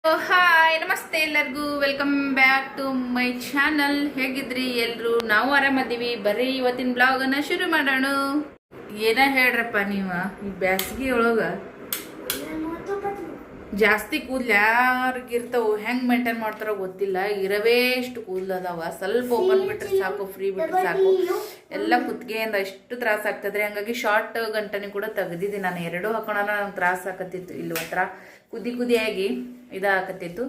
Hi ನಮಸ್ತೆ ಎಲ್ಲರಿಗೂ welcome back to my channel. ಹೇಗಿದ್ರಿ ಎಲ್ರು? ನಾವು ಆರಾಮದೀವಿ. ಬರ್ರಿ ಇವತ್ತಿನ ಬ್ಲಾಗನ್ನು ಶುರು ಮಾಡೋಣ. ಏನ ಹೇಳ್ರಪ್ಪ ನೀವು, ಈ ಬ್ಯಾಸಗಿ ಒಳಗ ಜಾಸ್ತಿ ಕೂದಲು ಯಾರಿಗಿರ್ತಾವ, ಹೆಂಗ್ ಮೇಂಟೈನ್ ಮಾಡ್ತಾರೋ ಗೊತ್ತಿಲ್ಲ. ಇರವೇಷ್ಟು ಕೂದಲು ಅದಾವ. ಸ್ವಲ್ಪ ಓಪನ್ ಬಿಟ್ರೆ ಸಾಕು, ಫ್ರೀ ಬಿಟ್ರೆ ಸಾಕು, ಎಲ್ಲ ಕುತ್ತಿಗೆಯಿಂದ ಎಷ್ಟು ತ್ರಾಸ ಆಗ್ತದ್ರಿ. ಹಂಗಾಗಿ ಶಾರ್ಟ್ ಗಂಟನೆ ಕೂಡ ತೆಗ್ದಿದ್ದೀನಿ ನಾನು. ಎರಡೂ ಹಾಕೋಣ ನಂಗೆ ತ್ರಾಸ ಆಕತ್ತಿತ್ತು. ಇಲ್ಲಿ ಒಂಥರ ಕುದಿಯಾಗಿ ಇದಾಕತ್ತಿತ್ತು.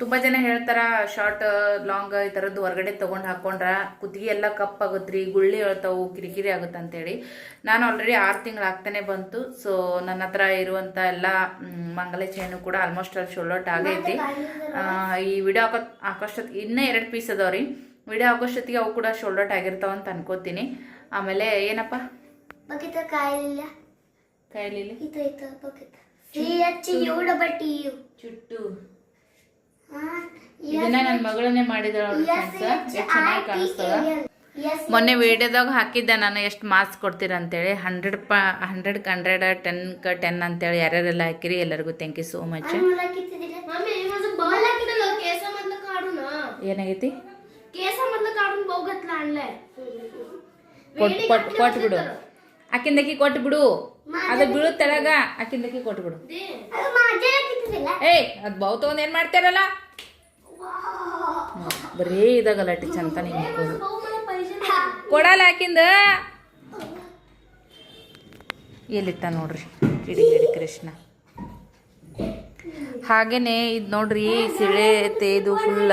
ತುಂಬ ಜನ ಹೇಳ್ತಾರ ಶಾರ್ಟ್ ಲಾಂಗ್ ಈ ಥರದ್ದು ಹೊರಗಡೆ ತೊಗೊಂಡು ಹಾಕೊಂಡ್ರ ಕುತ್ತಿಗೆ ಎಲ್ಲ ಕಪ್ಪಾಗುತ್ರಿ, ಗುಳ್ಳಿ ಹೇಳ್ತಾವು, ಕಿರಿಕಿರಿ ಆಗುತ್ತೆ ಅಂತೇಳಿ. ನಾನು ಆಲ್ರೆಡಿ 6 ತಿಂಗಳು ಆಗ್ತಾನೆ ಬಂತು. ಸೊ ನನ್ನ ಹತ್ರ ಇರುವಂಥ ಎಲ್ಲ ಮಂಗಲ ಚೈನು ಕೂಡ ಆಲ್ಮೋಸ್ಟ್ ಅಲ್ಲಿ ಶೋಲ್ಡೌಟ್ ಆಗೈತಿ. ಈ ವಿಡಿಯೋ ಹಾಕೋಷ್ಟೊತ್ತಿಗೆ ಇನ್ನೂ 2 ಪೀಸ್ ಅದಾವ್ರಿ. ವಿಡಿಯೋ ಹಾಕೋಷ್ಟೊತ್ತಿಗೆ ಅವು ಕೂಡ ಶೋಲ್ಡೌಟ್ ಆಗಿರ್ತಾವ ಅಂತ ಅನ್ಕೋತೀನಿ. ಆಮೇಲೆ ಏನಪ್ಪ ಕಾಯಿಲಿಲ್ಲ ಚುಟ್ಟು ಇದನ್ನ ನನ್ನ ಮಗಳನ್ನೇ ಮಾಡಿದಳ. ಎಷ್ಟು ಚೆನ್ನಾಗಿ ಕಾಣಿಸ್ತದ. ಮೊನ್ನೆ ವಿಡಿಯೋದಾಗ ಹಾಕಿದ್ದೆ ನಾನು, ಎಷ್ಟು ಮಾರ್ಕ್ಸ್ ಕೊಡ್ತೀರ ಅಂತೇಳಿ. 100ಕ್ಕೆ 100, 10ಕ್ಕೆ 10 ಅಂತೇಳಿ ಯಾರ್ಯಾರೆಲ್ಲ ಹಾಕಿರಿ ಎಲ್ಲರಿಗೂ ಥ್ಯಾಂಕ್ ಯು ಸೋ ಮಚ್. ಏನಾಗೈತಿ ಕೊಟ್ಬಿಡು, ಆಕಿಂದಕಿ ಕೊಟ್ಬಿಡು, ಅದು ಬೀಳು ತೆಳಗ, ಆಕಿಂದಕಿ ಕೊಟ್ಬಿಡು. ಏಯ್ ಅದು ಬಾವು ತಗೊಂಡ್ ಏನ್ ಮಾಡ್ತಾರಲ್ಲ, ಬರೀ ಇದಾಗಲ್ಲ ಟಿ ಚಂತ ನೀವು ಕೊಡಲ್ಲ. ಆಕಿಂದ ಎಲ್ಲಿಟ್ಟ ನೋಡ್ರಿ ಕಿಡಿ ಕೃಷ್ಣ. ಹಾಗೇನೆ ಇದು ನೋಡ್ರಿ, ಸಿಳೆ ತೇದು ಫುಲ್ಲ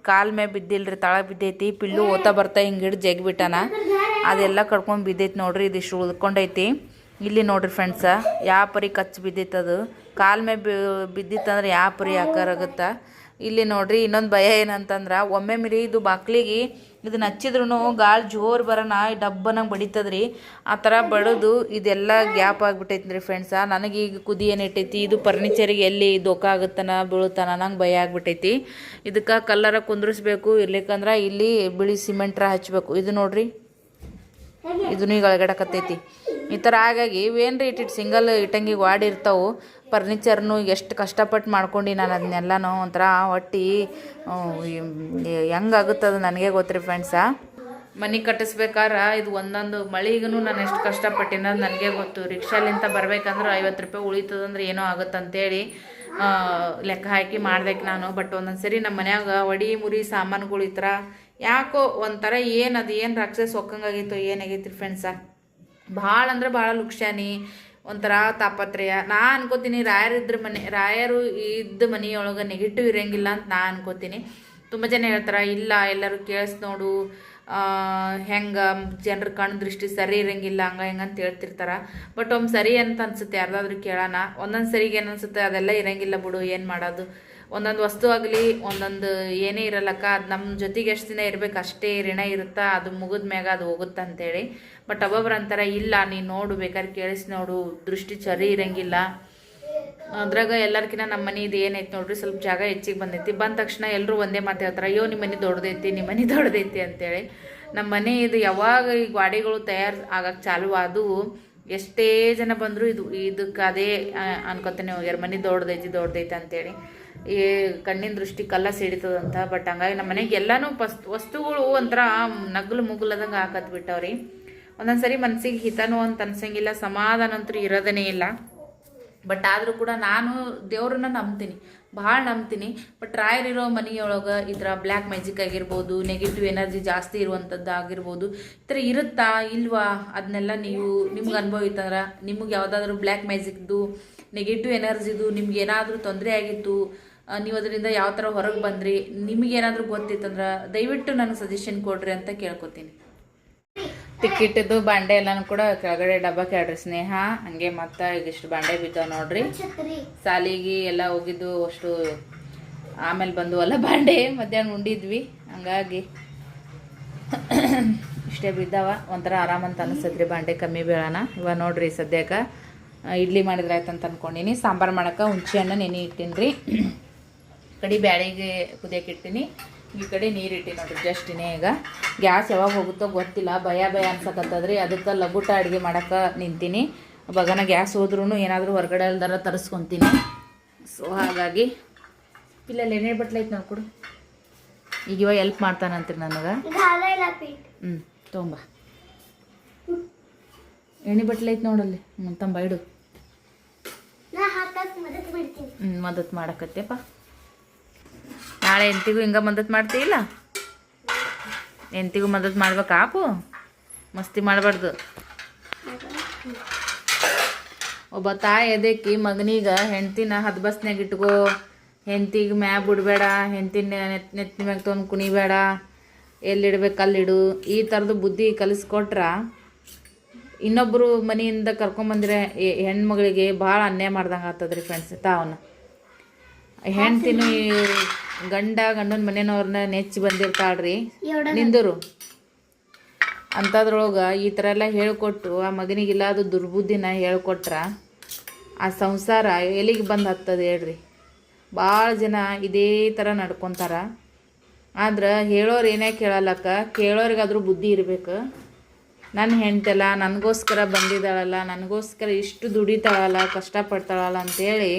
ಕಾಲ್ ಮೇ ಬಿದ್ದಿಲ್ರಿ, ತಳ ಬಿದ್ದೈತಿ. ಪಿಲ್ಲು ಓದ್ತಾ ಬರ್ತಾ ಹಿಂಗೆ ಹಿಡಿದು ಜಗ್ಬಿಟ್ಟಾನ, ಅದೆಲ್ಲ ಕಡ್ಕೊಂಡು ಬಿದ್ದೈತಿ ನೋಡ್ರಿ. ಇದಿಷ್ಟು ಉಳ್ಕೊಂಡೈತಿ. ಇಲ್ಲಿ ನೋಡ್ರಿ ಫ್ರೆಂಡ್ಸ, ಯಾವ ಪರಿ ಕಚ್ಚಿ ಬಿದ್ದೈತದು. ಕಾಲ್ ಮೇ ಬಿದ್ದಿತ್ತಂದ್ರೆ ಯಾವ ಪರಿ ಆಕಾರ ಆಗುತ್ತಾ. ಇಲ್ಲಿ ನೋಡ್ರಿ ಇನ್ನೊಂದು ಭಯ ಏನಂತಂದ್ರೆ, ಒಮ್ಮೆ ಮಿರಿ ಇದು ಬಾಕ್ಲಿಗೆ ಇದನ್ನ ಹಚ್ಚಿದ್ರು ಗಾಳಿ ಜೋರು ಬರೋಣ ಡಬ್ಬನಂಗೆ ಬಡಿತದ್ರಿ. ಆ ಥರ ಬಡದು ಇದೆಲ್ಲ ಗ್ಯಾಪ್ ಆಗಿಬಿಟ್ಟೈತಿ ರೀ ಫ್ರೆಂಡ್ಸ. ನನಗೆ ಈಗ ಕುದಿ ಏನಿಟ್ಟೈತಿ, ಇದು ಫರ್ನಿಚರಿಗೆ ಎಲ್ಲಿ ದೋಖ ಆಗುತ್ತಾನ ಬೀಳುತ್ತಾನ ನಂಗೆ ಭಯ ಆಗ್ಬಿಟ್ಟೈತಿ. ಇದಕ್ಕೆ ಕಲ್ಲರ ಕುಂದ್ರಿಸ್ಬೇಕು, ಇರ್ಲಿಕ್ಕಂದ್ರೆ ಇಲ್ಲಿ ಬಿಳಿ ಸಿಮೆಂಟ್ರ ಹಚ್ಬೇಕು. ಇದು ನೋಡ್ರಿ, ಇದನ್ನು ಈಗ ಒಳಗಡಕತ್ತೈತಿ. ಈ ಥರ ಹಾಗಾಗಿ ಇವೇನ್ರಿ ಇಟ್ಟಿಟ್ಟು ಸಿಂಗಲ್ ಇಟ್ಟಂಗಿಗೆ ವಾಡಿರ್ತಾವೆ. ಫರ್ನಿಚರ್ನು ಎಷ್ಟು ಕಷ್ಟಪಟ್ಟು ಮಾಡ್ಕೊಂಡು ನಾನು ಅದನ್ನೆಲ್ಲನೂ ಒಂಥರ ಹೊಟ್ಟಿ ಹೆಂಗಾಗುತ್ತದು ನನಗೆ ಗೊತ್ತ್ರಿ ಫ್ರೆಂಡ್ಸ. ಮನೆ ಕಟ್ಟಿಸ್ಬೇಕಾದ್ರೆ ಇದು ಒಂದೊಂದು ಮಳಿಗೂ ನಾನು ಎಷ್ಟು ಕಷ್ಟಪಟ್ಟಿನದು ನನಗೆ ಗೊತ್ತು. ರಿಕ್ಷಾಲಿಂತ ಬರ್ಬೇಕಂದ್ರೆ 50 ರೂಪಾಯಿ ಉಳಿತದಂದ್ರೆ ಏನೋ ಆಗುತ್ತಂತೇಳಿ ಲೆಕ್ಕ ಹಾಕಿ ಮಾಡ್ದಕ್ಕೆ ನಾನು. ಬಟ್ ಒಂದೊಂದು ಸರಿ ನಮ್ಮ ಮನ್ಯಾಗ ಒಡಿ ಮುರಿ ಸಾಮಾನುಗಳು ಈ ಥರ ಯಾಕೋ ಒಂಥರ ಏನದು ಏನು ರಾಕ್ಷಸ ಒಕ್ಕಂಗಾಗಿತ್ತು ಏನಾಗೈತಿ ಫ್ರೆಂಡ್ಸ. ಭಾಳ ಅಂದ್ರೆ ಭಾಳ ಲುಕ್ಷಾನಿ, ಒಂಥರ ತಾಪತ್ರಯ. ನಾ ಅನ್ಕೋತೀನಿ ರಾಯರು ಇದ್ದ ಮನೆಯೊಳಗೆ ನೆಗೆಟಿವ್ ಇರೋಂಗಿಲ್ಲ ಅಂತ ನಾ ಅನ್ಕೋತೀನಿ. ತುಂಬ ಜನ ಹೇಳ್ತಾರೆ ಇಲ್ಲ ಎಲ್ಲರೂ ಕೇಳಿಸ್ ನೋಡು, ಹೆಂಗೆ ಜನರ ಕಣ್ಣು ದೃಷ್ಟಿ ಸರಿ ಇರೋಂಗಿಲ್ಲ ಹೆಂಗಂತ ಹೇಳ್ತಿರ್ತಾರೆ. ಬಟ್ ಒಮ್ಮೆ ಸರಿ ಅಂತ ಅನ್ಸುತ್ತೆ ಯಾರ್ದಾದ್ರೂ ಕೇಳೋಣ. ಒಂದೊಂದು ಸರಿಗೆ ಏನು ಅನ್ಸುತ್ತೆ, ಅದೆಲ್ಲ ಇರೋಂಗಿಲ್ಲ ಬಿಡು, ಏನು ಮಾಡೋದು. ಒಂದೊಂದು ವಸ್ತು ಆಗಲಿ ಒಂದೊಂದು ಏನೇ ಇರಲ್ಲಕ್ಕ, ಅದು ನಮ್ಮ ಜೊತೆಗೆ ಎಷ್ಟು ದಿನ ಇರಬೇಕು ಅಷ್ಟೇ ಋಣ ಇರುತ್ತಾ, ಅದು ಮುಗಿದ ಮ್ಯಾಗ ಅದು ಹೋಗುತ್ತೆ ಅಂತೇಳಿ. ಬಟ್ ಒಬ್ಬೊಬ್ರು ಅಂತಾರೆ ಇಲ್ಲ ನೀನು ನೋಡು ಬೇಕಾದ್ರೆ ಕೇಳಿಸಿ ನೋಡು, ದೃಷ್ಟಿ ಸರಿ ಇರೋಂಗಿಲ್ಲ. ಅದ್ರಾಗ ಎಲ್ಲರಿಗಿನ ನಮ್ಮ ಮನೆ ಇದು ಏನೈತೆ ನೋಡ್ರಿ, ಸ್ವಲ್ಪ ಜಾಗ ಹೆಚ್ಚಿಗೆ ಬಂದೈತಿ. ಬಂದ ತಕ್ಷಣ ಎಲ್ಲರೂ ಒಂದೇ ಮಾತು ಹೇಳ್ತಾರೆ, ಅಯ್ಯೋ ನಿಮ್ಮ ಮನೆ ದೊಡ್ಡದೈತಿ, ನಿಮ್ಮ ಮನೆ ದೊಡ್ಡದೈತಿ ಅಂತೇಳಿ. ನಮ್ಮ ಮನೆ ಇದು ಯಾವಾಗ ಈ ಗಾಡಿಗಳು ತಯಾರು ಆಗಕ್ಕೆ ಚಾಲು ಆದವು, ಎಷ್ಟೇ ಜನ ಬಂದರೂ ಇದಕ್ಕೆ ಅದೇ ಅನ್ಕೋತಾನೆ ಹೋಗ್ಯಾರ, ಮನೆ ದೊಡ್ಡದೈತಿ ಅಂತೇಳಿ. ಈ ಕಣ್ಣಿನ ದೃಷ್ಟಿ ಕಲ್ಲ ಸಿಡಿತದಂತ. ಬಟ್ ಹಂಗಾಗಿ ನಮ್ಮ ಮನೆಗೆ ಎಲ್ಲನೂ ವಸ್ತುಗಳು ಒಂಥರ ನಗ್ಲು ಮುಗ್ಲದಂಗೆ ಹಾಕತ್ ಬಿಟ್ಟವ್ರಿ. ಒಂದೊಂದು ಸರಿ ಮನಸ್ಸಿಗೆ ಹಿತನೂ ಅಂತ ಅನ್ಸಂಗಿಲ್ಲ, ಸಮಾಧಾನ ಅಂತೂ ಇರೋದೇ ಇಲ್ಲ. ಬಟ್ ಆದರೂ ಕೂಡ ನಾನು ದೇವ್ರನ್ನ ನಂಬ್ತೀನಿ, ಭಾಳ ನಂಬ್ತೀನಿ. ಬಟ್ ರಾಯರಿರೋ ಮನೆಯೊಳಗೆ ಈ ಥರ ಬ್ಲ್ಯಾಕ್ ಮ್ಯಾಜಿಕ್ ಆಗಿರ್ಬೋದು, ನೆಗೆಟಿವ್ ಎನರ್ಜಿ ಜಾಸ್ತಿ ಇರುವಂಥದ್ದು ಆಗಿರ್ಬೋದು, ಈ ಥರ ಇರುತ್ತಾ ಇಲ್ವಾ ಅದನ್ನೆಲ್ಲ ನಿಮ್ಗೆ ಅನುಭವ ಇತ್ತಂದ್ರೆ, ನಿಮ್ಗೆ ಯಾವುದಾದ್ರೂ ಬ್ಲ್ಯಾಕ್ ಮ್ಯಾಜಿಕ್ದು ನೆಗೆಟಿವ್ ಎನರ್ಜಿದು ನಿಮ್ಗೆ ಏನಾದರೂ ತೊಂದರೆ ಆಗಿತ್ತು, ನೀವು ಅದರಿಂದ ಯಾವ ಥರ ಹೊರಗೆ ಬಂದ್ರಿ, ನಿಮಗೇನಾದರೂ ಗೊತ್ತಿತ್ತಂದ್ರೆ ದಯವಿಟ್ಟು ನನಗೆ ಸಜೆಷನ್ ಕೊಡ್ರಿ ಅಂತ ಕೇಳ್ಕೊತೀನಿ. ಟಿಕೆಟ್ದು ಬಾಂಡೆ ಎಲ್ಲನೂ ಕೂಡ ಕೆಳಗಡೆ ಡಬ್ಬ ಕೇಳ್ರಿ ಸ್ನೇಹ. ಹಂಗೆ ಮತ್ತೆ ಇದಿಷ್ಟು ಬಾಂಡೆ ಬಿದ್ದಾವ ನೋಡ್ರಿ. ಸಾಲಿಗೆ ಎಲ್ಲ ಹೋಗಿದ್ದು ಅಷ್ಟು ಆಮೇಲೆ ಬಂದುವಲ್ಲ ಬಾಂಡೆ, ಮಧ್ಯಾಹ್ನ ಉಂಡಿದ್ವಿ, ಹಂಗಾಗಿ ಇಷ್ಟೇ ಬಿದ್ದಾವ. ಒಂಥರ ಆರಾಮಂತ ಅನಿಸ್ತದ್ರಿ ಬಾಂಡೆ ಕಮ್ಮಿ ಬೀಳೋಣ. ಇವಾಗ ನೋಡ್ರಿ ಸದ್ಯಕ್ಕೆ ಇಡ್ಲಿ ಮಾಡಿದ್ರೆ ಆಯ್ತು ಅಂತ ಅಂದ್ಕೊಂಡಿನಿ. ಸಾಂಬಾರು ಮಾಡೋಕೆ ಹುಣಸೆ ಹಣ್ಣು ನೆನೆ ಇಟ್ಟೀನಿ ರೀ. ಕಡೆ ಬ್ಯಾಳಿಗೆ ಕುದಿಯಕ್ಕೆ ಇಟ್ಟಿನಿ, ಈ ಕಡೆ ನೀರು ಇಟ್ಟಿ ನೋಡ್ರಿ ಜಸ್ಟ್ ಈಗ. ಗ್ಯಾಸ್ ಯಾವಾಗ ಹೋಗುತ್ತೋ ಗೊತ್ತಿಲ್ಲ, ಭಯ ಅನ್ಸಕತ್ತದ್ರಿ. ಅದಕ್ಕೆ ಲಘುಟ ಅಡುಗೆ ಮಾಡೋಕೆ ನಿಂತೀನಿ. ಬಗನ ಗ್ಯಾಸ್ ಹೋದ್ರೂ ಏನಾದರೂ ಹೊರಗಡೆ ಅಲ್ದಾರ ತರಿಸ್ಕೊತೀನಿ. ಸೊ ಹಾಗಾಗಿ ಇಲ್ಲ ಎಣ್ಣೆ ಬಟ್ಲೆ ಐತೆ ನೋಡ್ಕೊಡು. ಈಗ ಇವಾಗ ಹೆಲ್ಪ್ ಮಾಡ್ತಾನಂತೀರಿ ನನಗೆ. ತೊಗೊಂಬ ಎಣ್ಣೆ ಬಟ್ಲೆ ಐತೆ ನೋಡಲ್ಲಿ. ತಂಬ ಇಡು. ಮದತ್ ಮಾಡಕತ್ತೇಪ್ಪ. ನಾಳೆ ಎಂತಿಗೂ ಹಿಂಗೆ ಮದತ್ ಮಾಡ್ತೀಯಿಲ್ಲ? ಎಂತಿಗೂ ಮದತ್ ಮಾಡ್ಬೇಕಾಪು, ಮಸ್ತಿ ಮಾಡಬಾರ್ದು. ಒಬ್ಬ ತಾಯಿ ಅದಕ್ಕೆ ಮಗನಿಗೆ ಹೆಂಡ್ತಿನ ಹದ್ಬಸ್ನ್ಯಾಗ ಇಟ್ಕೋ, ಹೆಂಡ್ತಿಗೆ ಮ್ಯಾಗ ಬಿಡಬೇಡ, ಹೆಂಡ್ತಿನ ನೆತ್ತಿ ಮ್ಯಾಗ ತೊಗೊಂಡು ಕುಣಿಬೇಡ, ಎಲ್ಲಿಡ್ಬೇಕು ಅಲ್ಲಿಡು, ಈ ಥರದ್ದು ಬುದ್ಧಿ ಕಲಿಸ್ಕೊಟ್ರ ಇನ್ನೊಬ್ಬರು ಮನೆಯಿಂದ ಕರ್ಕೊಂಬಂದ್ರೆ ಹೆಣ್ಮಗಳಿಗೆ ಭಾಳ ಅನ್ಯಾಯ ಮಾಡ್ದಂಗೆ ಆಗ್ತದ್ರಿ ಫ್ರೆಂಡ್ಸ್. ತಾವನ್ನ ಹೆಣ್ತಿನ ಗಂಡನ ಮನೆಯವ್ರನ್ನ ನೆಚ್ಚಿ ಬಂದಿರ್ತಾಳ್ರಿ ನಿಂದರು. ಅಂಥದ್ರೊಳಗೆ ಈ ಥರ ಎಲ್ಲ ಹೇಳ್ಕೊಟ್ಟು ಆ ಮಗನಿಗಿಲ್ಲ ಅದು ದುರ್ಬುದ್ಧಿನ ಹೇಳ್ಕೊಟ್ರ ಆ ಸಂಸಾರ ಎಲ್ಲಿಗೆ ಬಂದು ಹತ್ತದ ಹೇಳ್ರಿ. ಭಾಳ ಜನ ಇದೇ ಥರ ನಡ್ಕೊತಾರ. ಆದ್ರೆ ಹೇಳೋರು ಏನೇ ಕೇಳಲ್ಲಕ್ಕ, ಕೇಳೋರಿಗಾದ್ರೂ ಬುದ್ಧಿ ಇರಬೇಕು. ನನ್ನ ಹೆಂಡ್ತೆಲ್ಲ ನನಗೋಸ್ಕರ ಬಂದಿದ್ದಾಳಲ್ಲ, ನನಗೋಸ್ಕರ ಇಷ್ಟು ದುಡಿತಾಳಲ್ಲ, ಕಷ್ಟಪಡ್ತಾಳಲ್ಲ ಅಂಥೇಳಿ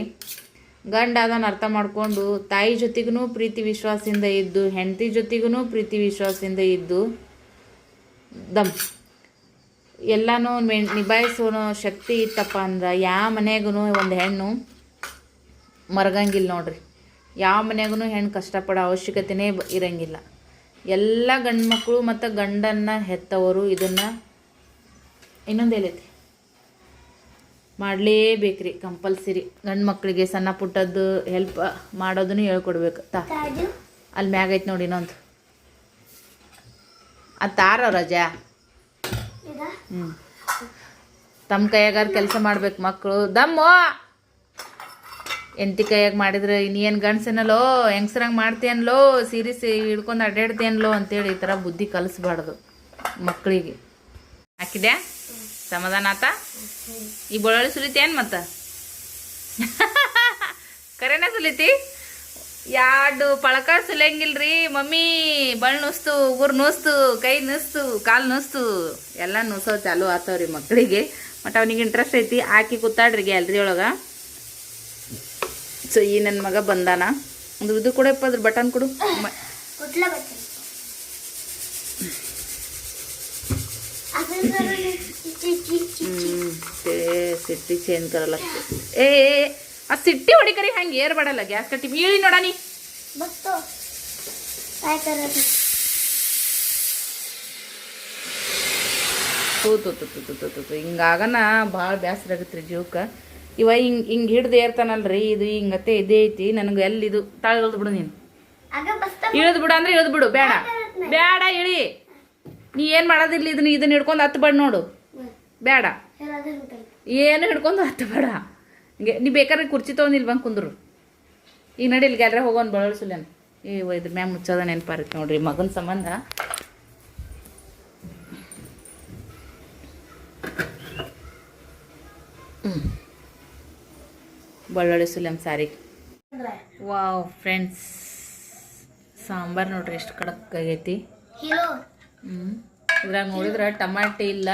ಗಂಡ ಅದನ್ನು ಅರ್ಥ ಮಾಡಿಕೊಂಡು ತಾಯಿ ಜೊತೆಗೂ ಪ್ರೀತಿ ವಿಶ್ವಾಸದಿಂದ ಇದ್ದು, ಹೆಂಡತಿ ಜೊತೆಗೂ ಪ್ರೀತಿ ವಿಶ್ವಾಸದಿಂದ ಇದ್ದು ದಮ್ ಎಲ್ಲನೂ ನಿಭಾಯಿಸೋ ಶಕ್ತಿ ಇತ್ತಪ್ಪ ಅಂದ್ರೆ ಯಾವ ಮನೆಗೂ ಒಂದು ಹೆಣ್ಣು ಮರಗಂಗಿಲ್ಲ ನೋಡ್ರಿ. ಯಾವ ಮನೆಗೂ ಹೆಣ್ಣು ಕಷ್ಟಪಡೋ ಅವಶ್ಯಕತೆನೇ ಇರಂಗಿಲ್ಲ. ಎಲ್ಲ ಗಂಡು ಮಕ್ಕಳು ಮತ್ತು ಗಂಡನ್ನು ಹೆತ್ತವರು ಇದನ್ನು ಇನ್ನೊಂದು ಏನೈತಿ ಮಾಡಲೇಬೇಕ್ರಿ, ಕಂಪಲ್ಸರಿ. ಗಂಡು ಮಕ್ಕಳಿಗೆ ಸಣ್ಣ ಪುಟ್ಟದ್ದು ಹೆಲ್ಪ್ ಮಾಡೋದನ್ನು ಹೇಳ್ಕೊಡ್ಬೇಕು. ಅಲ್ಲಿ ಮ್ಯಾಗ ಐತೆ ನೋಡಿ ಇನ್ನೊಂದು, ಅದು ತಾರ ರಜಾ. ತಮ್ಮ ಕೈಯಾಗಾರ ಕೆಲಸ ಮಾಡ್ಬೇಕು ಮಕ್ಕಳು. ದಮ್ಮು ಎಂಟಿ ಕೈಯಾಗ ಮಾಡಿದ್ರೆ ಇನ್ನೇನು ಗಂಡ್ಸೇನಲ್ಲೋ ಹೆಂಗ್ಸ್ರಂಗೆ ಮಾಡ್ತೀಯನ್ಲೋ, ಸೀರಿಸ್ ಹಿಡ್ಕೊಂಡು ಅಡ್ಡಾಡ್ತೀಯನ್ಲೋ ಅಂತೇಳಿ ಈ ಥರ ಬುದ್ಧಿ ಕಲಿಸ್ಬಾರ್ದು ಮಕ್ಕಳಿಗೆ. ಹಾಕಿದ್ಯಾ? ಸಮಾಧಾನ ಆತ? ಈ ಬೆಳ್ಳುಳ್ಳಿ ಸುಲಿತೇನು ಮತ್ತು? ಕರೆನ ಸುಲಿತಿ? ಎರಡು ಪಳಕ ಸುಲಿಯಂಗಿಲ್ರಿ ಮಮ್ಮಿ. ಬಳ್ಳು ನುಸ್ತು, ಉಗುರು ನುಸ್ತು, ಕೈ ನುಸ್ತು, ಕಾಲು ನುಸ್ತು, ಎಲ್ಲ ನುಸೋ ಚಾಲು ಆತವ್ರಿ ಮಕ್ಕಳಿಗೆ. ಮತ್ತು ಅವನಿಗೆ ಇಂಟ್ರೆಸ್ಟ್ ಐತಿ. ಹಾಕಿ ಕೂತಾಡ್ರಿ ಗ್ಯಾಲ್ರಿ ಒಳಗೆ. ಸೊ ಈ ನನ್ನ ಮಗ ಬಂದಾನ. ಒಂದು ಇದು ಕೊಡಪ್ಪ, ಅದ್ರ ಬಟನ್ ಕೊಡು. ಸಿಟ್ಟಿ ಚೇಂಜ್ ಕರಲ್ಲ. ಆ ಸಿಟ್ಟಿ ಹೊಡಿಕರಿ ಹಂಗೆ ಏರ್ಬೇಡಲ್ಲ. ಗ್ಯಾಸ್ ಕಟ್ಟಿ ಬೀಳಿ ನೋಡ ನೀ. ಹಿಂಗಾಗನ ಭಾಳ ಬೇಸರ ಆಗತ್ರಿ ಜೀವಕ್ಕೆ. ಇವ ಹಿಂಗೆ ಹಿಡ್ದು ಏರ್ತಾನಲ್ರಿ, ಇದು ಹಿಂಗತ್ತೆ ಇದೇ ಐತಿ. ನನಗೆ ಎಲ್ಲಿದು ತಾಳ ಇಳ್ದು ಬಿಡು. ನೀನು ಇಳಿದು ಬಿಡು ಅಂದ್ರೆ ಇಳಿದು ಬಿಡು. ಬೇಡ ಬೇಡ ಇಳಿ. ನೀ ಏನು ಮಾಡೋದಿಲ್ಲ. ಇದನ್ನ ಹಿಡ್ಕೊಂಡು ಹತ್ತು ಬೇಡ ನೋಡು. ಬೇಡ ಏನು ಹಿಡ್ಕೊಂಡು ಹತ್ತು ಬೇಡ. ಹಿಂಗೆ ನೀ ಬೇಕಾದ್ರೆ ಕುರ್ಚಿ ತೊಗೊಂಡಿಲ್ ಬಂದು ಕುಂದ್ರು. ಈಗ ನಡಿ ಇಲ್ಲಿ ಗ್ಯಾಲ್ರೆ ಹೋಗೋನ್ ಬಳಸಲೇನು. ಇದ್ರ ಮ್ಯಾಗ ಮುಚ್ಚೋದ ನೆನಪಾರೈತೆ ನೋಡ್ರಿ ಮಗನ ಸಂಬಂಧ. ಬಳ್ಳೊಳ್ಳಿ ಸುಲಂ ಸಾರಿ. ವಾವ್ ಫ್ರೆಂಡ್ಸ್, ಸಾಂಬಾರು ನೋಡ್ರಿ ಎಷ್ಟು ಕಡಕ್ ಆಗೈತಿ. ಇದ್ರಾಗ ನೋಡಿದ್ರೆ ಟಮಾಟಿ ಇಲ್ಲ,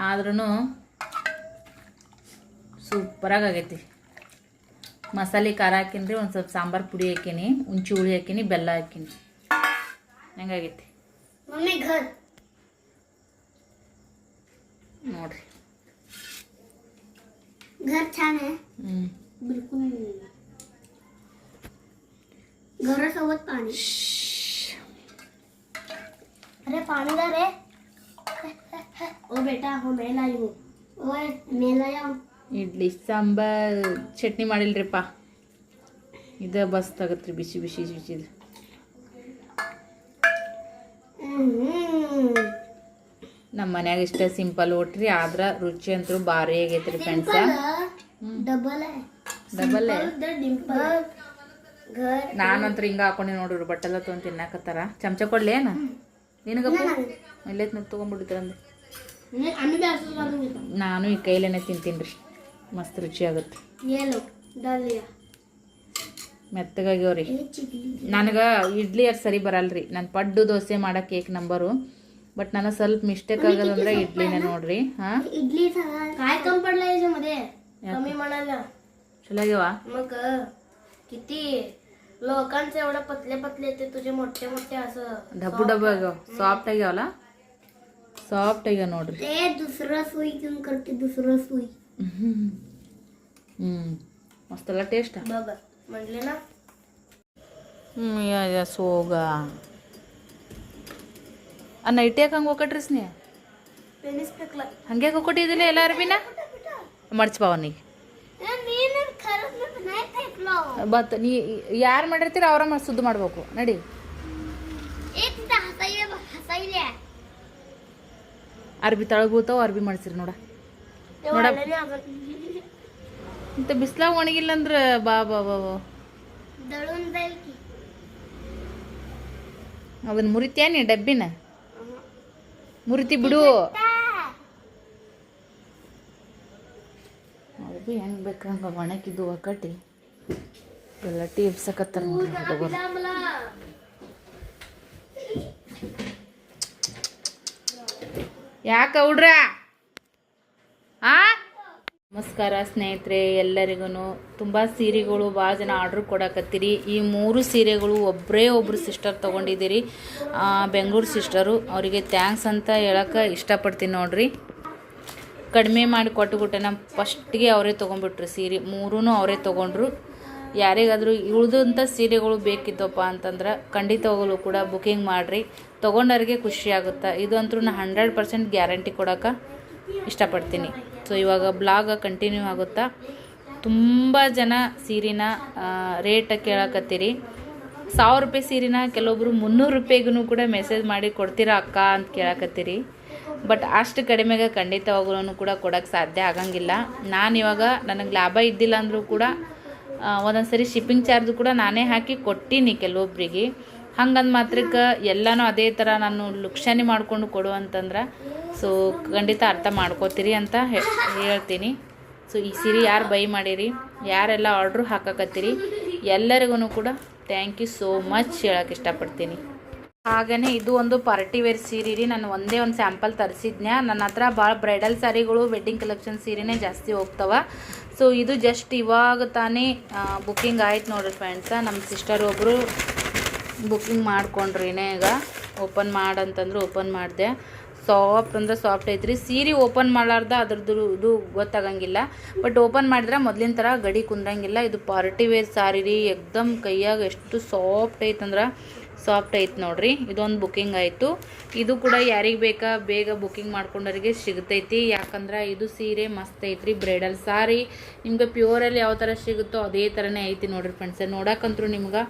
ಆದ್ರೂ ಸೂಪರಾಗಿ ಆಗೈತಿ. ಮಸಾಲೆ ಖಾರ ಹಾಕಿನ್ರಿ, ಒಂದು ಸ್ವಲ್ಪ ಸಾಂಬಾರು ಪುಡಿ ಹಾಕೀನಿ, ಹುಂಚಿ ಹುಳಿ ಹಾಕೀನಿ, ಬೆಲ್ಲ ಹಾಕೀನಿ. ಹೆಂಗಾಗೈತಿ ನೋಡ್ರಿ. घर छान आहे. बिलकुल घरासोबत पाणी. अरे पाणी दे रे. ओ बेटा हो मैं लाई हूँ. ओए मैं लाया हूँ. ಇಡ್ಲಿ ಸಾಂಬಾರ್ ಚಟ್ನಿ ಮಾಡಿಲ್ರಿಪ್ಪ. ಇದು ಬಸ್ ತಗತ್ರಿ ಬಿಸಿ ಬಿಸಿ ಬಿಸಿದು. ನಮ್ಮ ಮನ್ಯಾಗ ಇಷ್ಟ ಸಿಂಪಲ್ ಓಟ್ರಿ, ಆದ್ರ ರುಚಿ ಅಂತೂ ಭಾರಿ ಆಗೈತ್ರಿ ಫ್ರೆಂಡ್ಸ. ಡಬಲ್ ನಾನಂತ್ರ ಹಿಂಗ ಹಾಕೊಂಡಿ ನೋಡ್ರಿ. ಬಟ್ಟೆಲ್ಲ ತೊಗೊಂಡು ತಿನ್ನಾಕತ್ತಾರ. ಚಮಚ ಕೊಡ್ಲಿ ಏನ ನಿನಗಪ್ಪ? ಎಲ್ಲೈತ್ ನಾವು ತೊಗೊಂಡ್ಬಿಟ್ಟಿದ್ರಂದೆ. ನಾನು ಈ ಕೈಲೇನೆ ತಿಂತೀನಿ. ಮಸ್ತ್ ರುಚಿ ಆಗುತ್ತೆ. ಮೆತ್ತಗಾಗ್ಯವ್ರಿ. ನನಗೆ ಇಡ್ಲಿ ಅದು ಸರಿ ಬರಲ್ರಿ. ನಾನು ಪಡ್ಡು ದೋಸೆ ಮಾಡಕ್ಕೆ ಏಕ್ ನಂಬರು. बट ನನಗೆ ಸ್ವಲ್ಪ ಮಿಸ್ಟೇಕ್ ಆಗೋದಂದ್ರೆ ಇಡ್ಲಿನೇ ನೋಡ್ರಿ. हां इडली काय कम पडला याच्यामध्ये? कमी म्हणाला. चला घेवा. मग किती लोकांचे एवढे पतले पतले येते तुझे मोठे मोठे असं डब्बू डब्बू ಆಗ್ಯಾವ ಸಾಫ್ಟ್ ಆಗ್ಯಾವಲ್ಲ ಸಾಫ್ಟ್ ಆಗ್ಯಾವ ನೋಡ್ರಿ ते दुसरा सुई घेऊन करते दुसरा सुई मस्तला टेस्ट बघ म्हणले ना या सोग ಆ ನೈಟಿ ಯಾಕೆ ಹಂಗೆ ಹೋಗಟ್ರಿ ಸ್ನೇ पेनिस फेकला ಹಂಗೆ ಹೋಗ್ಕೊಟ್ಟಿದ್ದಿಲ್ಲ ಎಲ್ಲ ಅರ್ಬಿನ ಮಡ್ಚಪ್ಪ ಅವನಿಗೆ ನೀನು ಖರಸ್ नाही फेकलो ಬತ್ ನೀ ಯಾರು ಮಾಡಿರ್ತೀರ ಅವರ ಮಾಡಿ ಸುದ್ದು ಮಾಡ್ಬೇಕು ನಡಿ एक हसाइले ಅರ್ಬಿ ತಳಗ್ ಬೀಳ್ತಾವ ಅರ್ಬಿ ಮಾಡ್ಸಿರಿ ನೋಡ ಇಂಥ ಬಿಸ್ಲಾಗ ಒಣಗಿಲ್ಲ ಅಂದ್ರೆ ಬಾ ಬಾ ಬಾ ಬಾ दळून जाईल की ಅದನ್ನ ಮುರಿತ್ಯಾನಿ ಡಬ್ಬಿನ ಮುರಿತಿ ಬಿಡು ಅರ್ಬಿ ಹೆಂಗೆ ಬೇಕಂಗ ಒಣಗಿದ್ದು ಒಕ್ಕಟ್ಟಿ ಎಲ್ಲ ಟೀಪ್ಸಕತ್ತಾರ ಯಾಕೆ ಹುಡ್ರ ಆ ನಮಸ್ಕಾರ ಸ್ನೇಹಿತರೆ ಎಲ್ಲರಿಗೂ ತುಂಬ ಸೀರೆಗಳು ಭಾಳ ಜನ ಆರ್ಡ್ರ್ ಕೊಡಕತ್ತೀರಿ ಈ 3 ಸೀರೆಗಳು ಒಬ್ಬರು ಸಿಸ್ಟರ್ ತೊಗೊಂಡಿದ್ದೀರಿ ಬೆಂಗಳೂರು ಸಿಸ್ಟರು ಅವರಿಗೆ ಥ್ಯಾಂಕ್ಸ್ ಅಂತ ಹೇಳಕ್ಕೆ ಇಷ್ಟಪಡ್ತೀನಿ ನೋಡ್ರಿ ಕಡಿಮೆ ಮಾಡಿ ಕೊಟ್ಟುಬಿಟ್ಟೆ ನಮ್ಮ ಫಸ್ಟ್ಗೆ ಅವರೇ ತೊಗೊಂಡ್ಬಿಟ್ರು ಸೀರೆ 3 ಅವರೇ ತೊಗೊಂಡ್ರು ಯಾರಿಗಾದರೂ ಉಳಿದಂಥ ಸೀರೆಗಳು ಬೇಕಿತ್ತಪ್ಪ ಅಂತಂದ್ರೆ ಖಂಡಿತವಾಗಲೂ ಕೂಡ ಬುಕಿಂಗ್ ಮಾಡಿರಿ ತೊಗೊಂಡವ್ರಿಗೆ ಖುಷಿ ಆಗುತ್ತೆ ಇದಂತೂ ನಾನು 100% ಗ್ಯಾರಂಟಿ ಕೊಡೋಕೆ ಇಷ್ಟಪಡ್ತೀನಿ ಸೊ ಇವಾಗ ಬ್ಲಾಗ್ ಕಂಟಿನ್ಯೂ ಆಗುತ್ತಾ ತುಂಬ ಜನ ಸೀರೆನ ರೇಟ್ ಕೇಳಕತ್ತೀರಿ 1000 ರೂಪಾಯಿ ಸೀರೆನ ಕೆಲವೊಬ್ರು 300 ರೂಪಾಯಿಗೂ ಕೂಡ ಮೆಸೇಜ್ ಮಾಡಿ ಕೊಡ್ತೀರಾ ಅಕ್ಕ ಅಂತ ಕೇಳಕತ್ತೀರಿ ಬಟ್ ಅಷ್ಟು ಕಡಿಮೆಗೆ ಖಂಡಿತವಾಗ್ಲೂ ಕೂಡ ಕೊಡೋಕ್ಕೆ ಸಾಧ್ಯ ಆಗಂಗಿಲ್ಲ ನಾನು ಇವಾಗ ನನಗೆ ಲಾಭ ಇದ್ದಿಲ್ಲ ಅಂದರೂ ಕೂಡ ಒಂದೊಂದು ಸರಿ ಶಿಪ್ಪಿಂಗ್ ಚಾರ್ಜ್ ಕೂಡ ನಾನೇ ಹಾಕಿ ಕೊಟ್ಟೀನಿ ಕೆಲವೊಬ್ಬರಿಗೆ ಹಂಗಂದು ಮಾತ್ರಕ್ಕೆ ಎಲ್ಲನೂ ಅದೇ ಥರ ನಾನು ಲುಕ್ಷಾನಿ ಮಾಡಿಕೊಂಡು ಕೊಡು ಅಂತಂದ್ರೆ ಸೊ ಖಂಡಿತ ಅರ್ಥ ಮಾಡ್ಕೋತೀರಿ ಅಂತ ಹೇಳ್ತೀನಿ ಸೊ ಈ ಸೀರೆ ಯಾರು ಬೈ ಮಾಡಿರಿ ಯಾರೆಲ್ಲ ಆರ್ಡ್ರು ಹಾಕಕತ್ತೀರಿ ಎಲ್ಲರಿಗೂ ಕೂಡ ಥ್ಯಾಂಕ್ ಯು ಸೋ ಮಚ್ ಹೇಳೋಕೆ ಇಷ್ಟಪಡ್ತೀನಿ ಹಾಗೆಯೇ ಇದು ಒಂದು ಪಾರ್ಟಿ ವೇರ್ ಸೀರೆ ರೀ ನಾನು ಒಂದೇ ಒಂದು ಸ್ಯಾಂಪಲ್ ತರಿಸಿದ್ನ್ಯಾ ನನ್ನ ಹತ್ರ ಭಾಳ ಬ್ರೈಡಲ್ ಸ್ಯಾರಿಗಳು ವೆಡ್ಡಿಂಗ್ ಕಲೆಕ್ಷನ್ ಸೀರೆನೇ ಜಾಸ್ತಿ ಹೋಗ್ತವೆ ಸೊ ಇದು ಜಸ್ಟ್ ಇವಾಗ ತಾನೇ ಬುಕ್ಕಿಂಗ್ ಆಯ್ತು ನೋಡ್ರಿ ಫ್ರೆಂಡ್ಸ ನಮ್ಮ ಸಿಸ್ಟರ್ ಒಬ್ಬರು ಬುಕ್ಕಿಂಗ್ ಮಾಡ್ಕೊಂಡ್ರಿ ಈಗ ಓಪನ್ ಮಾಡಂತಂದ್ರೆ ಓಪನ್ ಮಾಡಿದೆ ಸಾಫ್ಟ್ ಅಂದ್ರೆ ಸಾಫ್ಟ್ ಐತ್ರಿ ಸೀರೆ ಓಪನ್ ಮಾಡಲಾರ್ದ ಅದ್ರದ್ದು ಇದು ಗೊತ್ತಾಗಂಗಿಲ್ಲ ಬಟ್ ಓಪನ್ ಮಾಡಿದ್ರೆ ಮೊದಲಿನ ಥರ ಗಡಿ ಕುಂದ್ರಂಗಿಲ್ಲ ಇದು ಪಾರ್ಟಿ ವೇರ್ ಸಾರಿ ರೀ ಎಕ್ದಮ್ ಕೈಯಾಗ ಎಷ್ಟು ಸಾಫ್ಟ್ ಐತಂದ್ರೆ ಸಾಫ್ಟ್ ಐತೆ ನೋಡ್ರಿ ಇದೊಂದು ಬುಕ್ಕಿಂಗ್ ಆಯಿತು ಇದು ಕೂಡ ಯಾರಿಗೆ ಬೇಕಾ ಬೇಗ ಬುಕ್ಕಿಂಗ್ ಮಾಡ್ಕೊಂಡವ್ರಿಗೆ ಸಿಗ್ತೈತಿ ಯಾಕಂದ್ರೆ ಇದು ಸೀರೆ ಮಸ್ತ್ ಐತ್ರಿ ಬ್ರೈಡಲ್ ಸಾರಿ ನಿಮ್ಗೆ ಪ್ಯೂರಲ್ಲಿ ಯಾವ ಥರ ಸಿಗುತ್ತೋ ಅದೇ ಥರನೇ ಐತಿ ನೋಡ್ರಿ ಫ್ರೆಂಡ್ಸ್ ನೋಡಕ್ಕಂತೂ ನಿಮ್ಗೆ